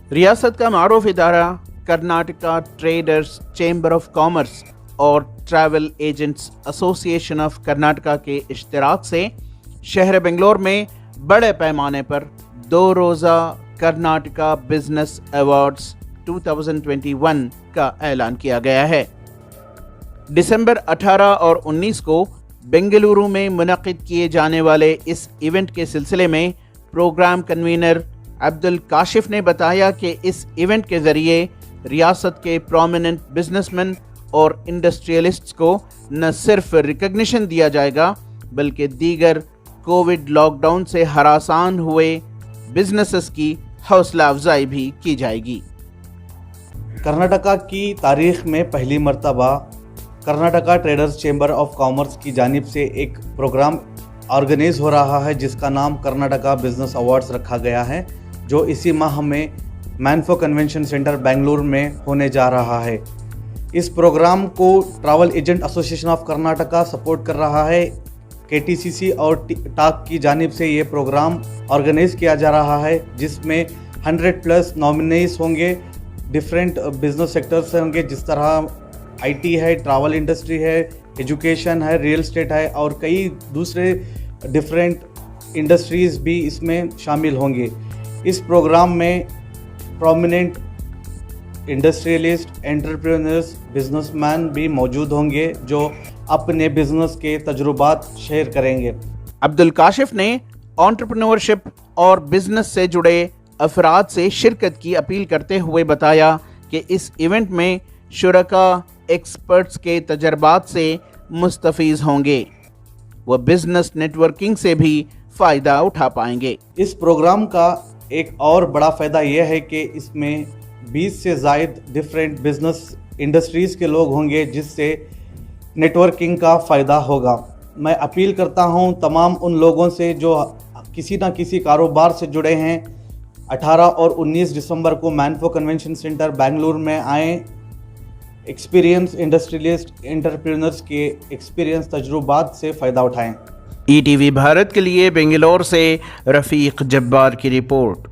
रियासत का मारूफ इदारा Karnataka traders chamber of commerce और travel agents association of Karnataka के इश्तिराक से शहर बेंगलोर में बड़े पैमाने पर 2 रोज़ा कर्नाटका बिजनेस अवार्ड्स 2021 का ऐलान किया गया है। दिसंबर 18 और 19 को बेंगलुरु में मुनक़िद किए जाने वाले इस इवेंट के सिलसिले में प्रोग्राम कन्वीनर अब्दुल काशिफ ने बताया कि इस इवेंट के ज़रिए रियासत के प्रोमिनेंट बिजनेसमैन और इंडस्ट्रियलिस्ट्स को न सिर्फ रिकग्निशन दिया जाएगा बल्कि दीगर कोविड लॉकडाउन से हरासान हुए बिजनेसेस की हौसला अफजाई भी की जाएगी। कर्नाटका की तारीख में पहली मर्तबा Karnataka traders chamber of commerce की जानिब से एक प्रोग्राम ऑर्गेनाइज हो रहा है जिसका नाम कर्नाटका बिजनेस अवार्ड्स रखा गया है, जो इसी माह में मैनफो कन्वेंशन सेंटर बेंगलुरु में होने जा रहा है। इस प्रोग्राम को travel agent association of Karnataka support कर रहा है। केटीसीसी और टाक की जानिब से ये प्रोग्राम ऑर्गेनाइज किया जा रहा है जिसमें 100+ नॉमिनीज होंगे, डिफरेंट बिजनेस सेक्टर्स होंगे, जिस तरह आईटी है, ट्रैवल इंडस्ट्री है, एजुकेशन है, रियल एस्टेट है और कई दूसरे डिफरेंट इंडस्ट्रीज़ भी इसमें शामिल होंगे। इस प्रोग्राम में प्रोमिनेंट इंडस्ट्रियलिस्ट, एंटरप्रेन्योर्स, बिजनेसमैन भी मौजूद होंगे जो अपने बिजनेस के तजुर्बात शेयर करेंगे। अब्दुल काशिफ ने एंटरप्रेन्योरशिप और बिजनेस से जुड़े अफराद से शिरकत की अपील करते हुए बताया कि इस इवेंट में शुरका एक्सपर्ट्स के तजर्बात से मुस्तफ़ीज़ होंगे, वह बिजनेस नेटवर्किंग से भी फ़ायदा उठा पाएंगे। इस प्रोग्राम का एक और बड़ा फ़ायदा यह है कि इसमें 20 से ज़ायद डिफरेंट बिजनेस इंडस्ट्रीज़ के लोग होंगे जिससे नेटवर्किंग का फ़ायदा होगा। मैं अपील करता हूं तमाम उन लोगों से जो किसी न किसी कारोबार से जुड़े हैं, 18 और 19 दिसंबर को मैनफो कन्वेंशन सेंटर बेंगलुरु में आएँ, एक्सपीरियंस इंडस्ट्रियलिस्ट, एंटरप्रेन्योर्स के एक्सपीरियंस तजुर्बात से फ़ायदा उठाएँ। ETV भारत के लिए बेंगलुरु से रफ़ीक जब्बार की रिपोर्ट।